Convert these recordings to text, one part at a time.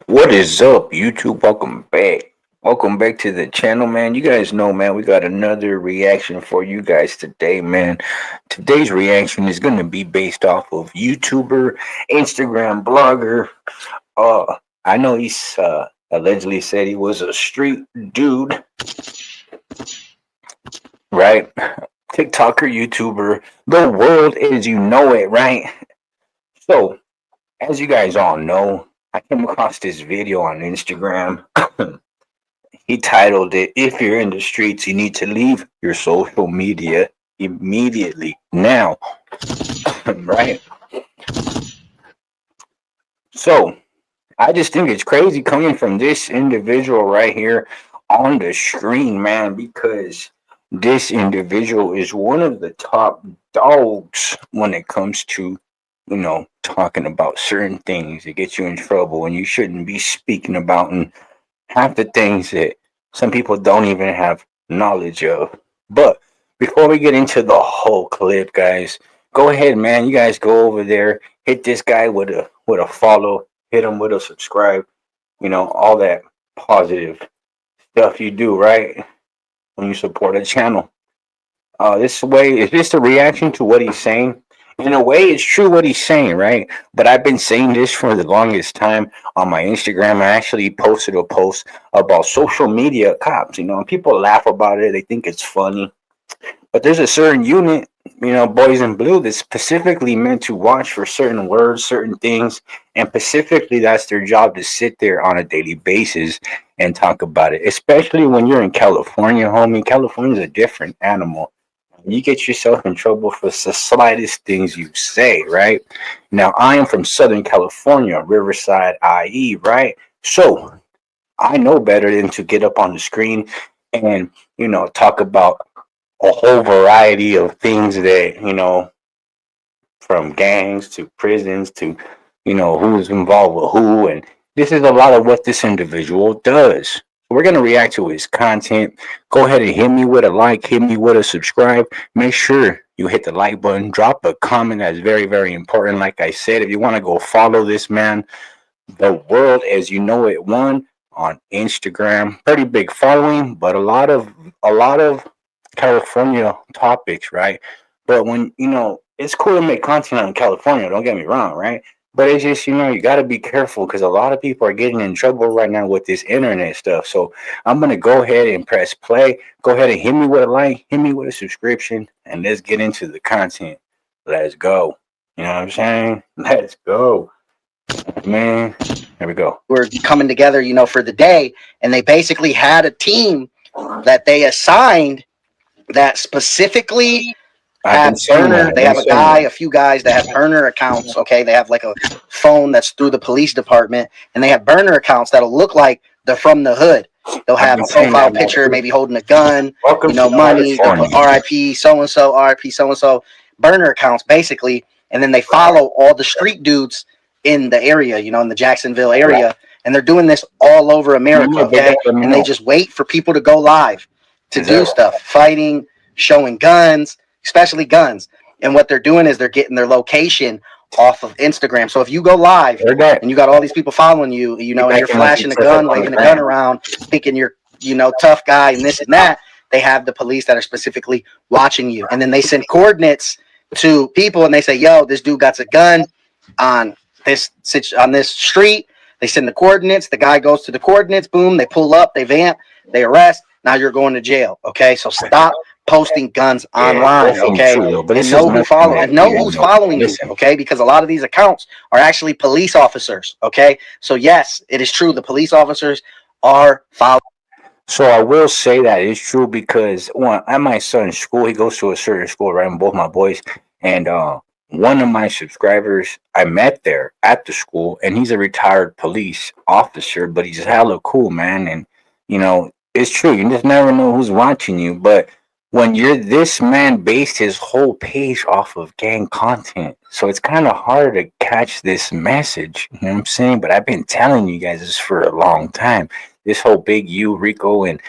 What is up, YouTube? Welcome back. Welcome back to the channel, man. You guys know, man, we got another reaction for you guys today, man. Today's reaction is going to be based off of YouTuber, Instagram blogger. I know he's allegedly said he was a street dude, right? TikToker, YouTuber, the world as you know it, right? So, as you guys all know, I came across this video on Instagram. He titled it, If You're in the Streets, You Need to Leave Your Social Media Immediately Now. Right? So, I just think it's crazy coming from this individual right here on the screen, man, because this individual is one of the top dogs when it comes to, talking about certain things that get you in trouble and you shouldn't be speaking about, and half the things that some people don't even have knowledge of. But before we get into the whole clip, guys, go ahead, man. You guys go over there, hit this guy with a follow, hit him with a subscribe. All that positive stuff you do, right? When you support a channel. This way, is this a reaction to what he's saying? In a way, it's true what he's saying, right? But I've been saying this for the longest time on my Instagram. I actually posted a post about social media cops, and people laugh about it. They think it's funny. But there's a certain unit, boys in blue, that's specifically meant to watch for certain words, certain things, and specifically that's their job to sit there on a daily basis and talk about it. Especially when you're in California, homie. California's a different animal. You get yourself in trouble for the slightest things you say, right? Now, I am from Southern California, Riverside, IE, right? So I know better than to get up on the screen and, talk about a whole variety of things that, from gangs to prisons to, who's involved with who. And this is a lot of what this individual does. We're going to react to his content. Go ahead and hit me with a like, hit me with a subscribe. Make sure you hit the like button. Drop a comment. That's very, very important. Like I said, if you want to go follow this man, the world as you know it one on Instagram. Pretty big following, but a lot of California topics, right? But when it's cool to make content on California, don't get me wrong, right? But it's just, you got to be careful because a lot of people are getting in trouble right now with this internet stuff. So I'm going to go ahead and press play. Go ahead and hit me with a like, hit me with a subscription, and let's get into the content. Let's go. You know what I'm saying? Let's go. Man, here we go. Were coming together, for the day, and they basically had a team that they assigned that specifically have burner. They have a few guys that have burner accounts. Okay, they have like a phone that's through the police department, and they have burner accounts that'll look like they're from the hood. They'll have a profile picture, maybe holding a gun, money. They'll put RIP so and so, RIP so and so. Burner accounts basically, and then they follow all the street dudes in the area, in the Jacksonville area, and they're doing this all over America. Okay, and they just wait for people to go live to do stuff, fighting, showing guns, especially guns. And what they're doing is they're getting their location off of Instagram. So if you go live and you got all these people following you, and you're flashing a gun, waving a gun around, thinking you're, tough guy and this and that, they have the police that are specifically watching you. And then they send coordinates to people and they say, yo, this dude got a gun on this street. They send the coordinates. The guy goes to the coordinates. Boom. They pull up. They vamp. They arrest. Now you're going to jail. Okay. So stop posting guns online. Okay. And know who's following you. Okay. Because a lot of these accounts are actually police officers. Okay. So yes, it is true. The police officers are following. So I will say that it's true because at my son's school, he goes to a certain school, right? And both my boys, and one of my subscribers I met there at the school, and he's a retired police officer, but he's hella cool, man. And it's true. You just never know who's watching you. But when you're this man based his whole page off of gang content, so it's kind of hard to catch this message. You know what I'm saying? But I've been telling you guys this for a long time. This whole Big U, Rico, and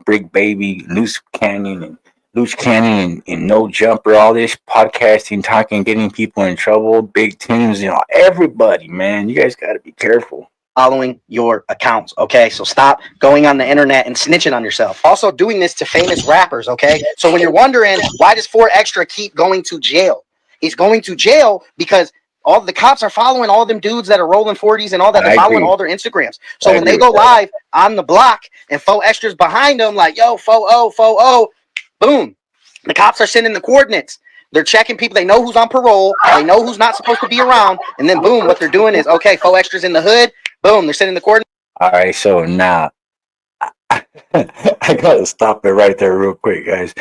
Big Baby, Loose Canyon, and No Jumper, all this podcasting, talking, getting people in trouble, big teams, everybody, man. You guys got to be careful. following your accounts. Okay, so stop going on the internet and snitching on yourself. Also doing this to famous rappers. Okay, so when you're wondering why does 4 Extra keep going to jail, he's going to jail because all the cops are following all them dudes that are rolling 40s and all that. They're following all their Instagrams. So when they go live on the block and 4 Extras behind them, like, yo, 4-0, boom, the cops are sending the coordinates. They're checking people. They know who's on parole. They know who's not supposed to be around. And then, boom, what they're doing is, okay, 4 Extras in the hood. Boom, they're sending the coordinates. All right, so now I gotta stop it right there real quick, guys.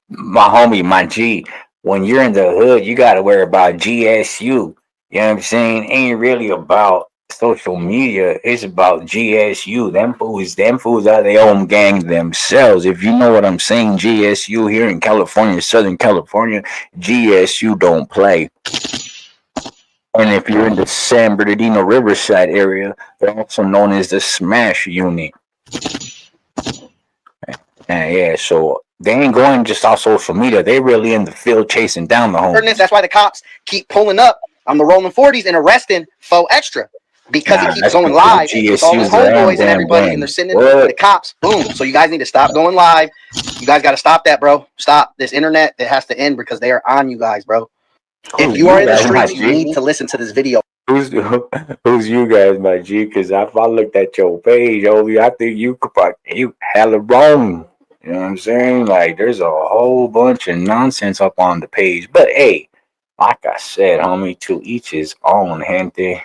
My homie, my G, when you're in the hood, you gotta worry about GSU. You know what I'm saying? Ain't really about social media. It's about GSU. Them fools are their own gang themselves. If you know what I'm saying, GSU here in California, Southern California, GSU don't play. And if you're in the San Bernardino Riverside area, they're also known as the Smash Unit. And yeah, so they ain't going just off social media. They really in the field chasing down the homies. That's why the cops keep pulling up on the rolling 40s and arresting 4 Extra. Because he keeps going live with all his homeboys and everybody, and they're sending the cops. Boom. So you guys need to stop going live. You guys got to stop that, bro. Stop. This internet, it has to end because they are on you guys, bro. If you are in the streets, you need to listen to this video. Who's you guys, my G? Because if I looked at your page, I think you hella wrong. You know what I'm saying? Like, there's a whole bunch of nonsense up on the page. But hey, like I said, homie, to each his own, gente.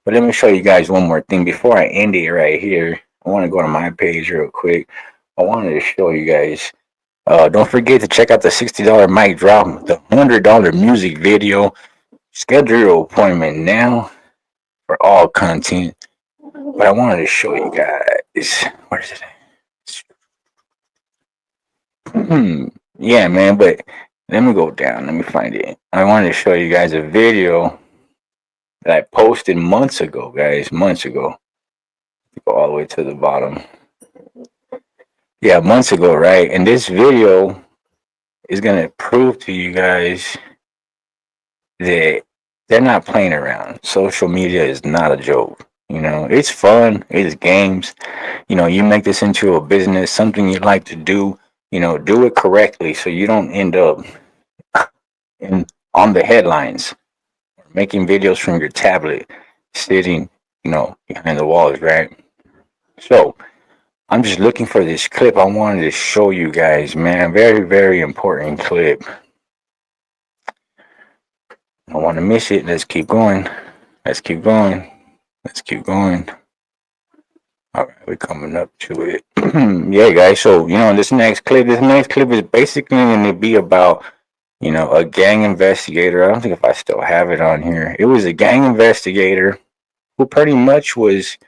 But let me show you guys one more thing before I end it right here. I want to go to my page real quick. I wanted to show you guys. Don't forget to check out the $60 mic drop, the $100 music video. Schedule your appointment now for all content. But I wanted to show you guys. Where is it? Yeah, man. But let me go down. Let me find it. I wanted to show you guys a video that I posted months ago, guys. Months ago. Go all the way to the bottom. Yeah, months ago, right? And this video is going to prove to you guys that they're not playing around. Social media is not a joke. You know, it's fun. It's games. You know, you make this into a business, something you like to do. You know, do it correctly so you don't end up on the headlines, making videos from your tablet, sitting, behind the walls, right? So I'm just looking for this clip. I wanted to show you guys, man. Very, very important clip. I don't want to miss it. Let's keep going. Let's keep going. Let's keep going. All right, we're coming up to it. Yeah, guys. So, this next clip is basically going to be about, a gang investigator. I don't think if I still have it on here. It was a gang investigator who pretty much was,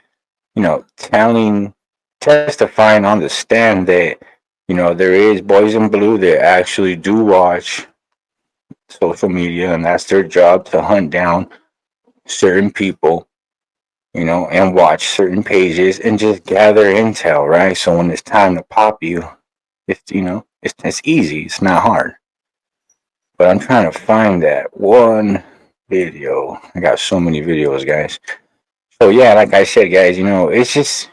testifying on the stand that, there is boys in blue that actually do watch social media, and that's their job to hunt down certain people, and watch certain pages and just gather intel, right? So when it's time to pop you, it's easy. It's not hard. But I'm trying to find that one video. I got so many videos, guys. So yeah, like I said, guys, it's just,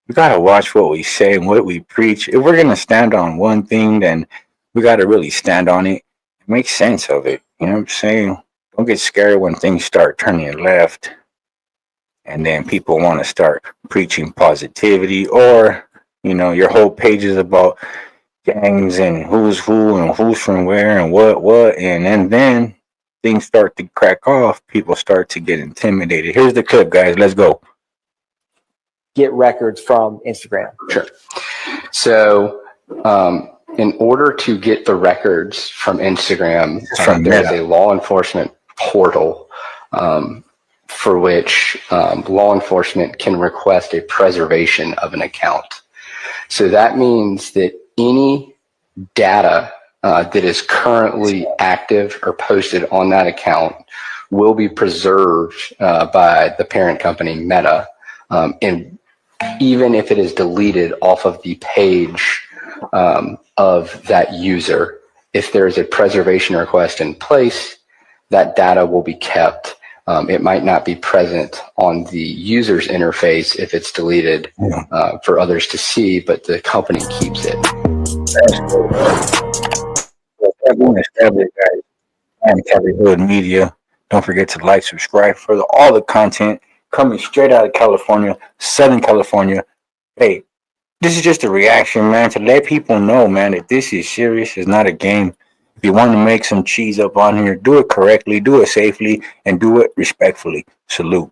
we gotta watch what we say and what we preach. If we're gonna stand on one thing, then we gotta really stand on it. Make sense of it. You know what I'm saying? Don't get scared when things start turning left and then people want to start preaching positivity, or, your whole page is about gangs and who's who and who's from where and what. And then things start to crack off. People start to get intimidated. Here's the clip, guys. Let's go. Get records from Instagram. Sure. So, in order to get the records from Instagram, there's a law enforcement portal for which law enforcement can request a preservation of an account. So that means that any data that is currently active or posted on that account will be preserved by the parent company Meta, and even if it is deleted off of the page of that user, if there is a preservation request in place, that data will be kept it might not be present on the user's interface if it's deleted for others to see, but the company keeps it. Guys. I'm Cali Hood Media. Don't forget to like, subscribe for all the content coming straight out of California, Southern California. Hey, this is just a reaction, man, to let people know, man, that this is serious. It's not a game. If you want to make some cheese up on here, do it correctly, do it safely, and do it respectfully. Salute.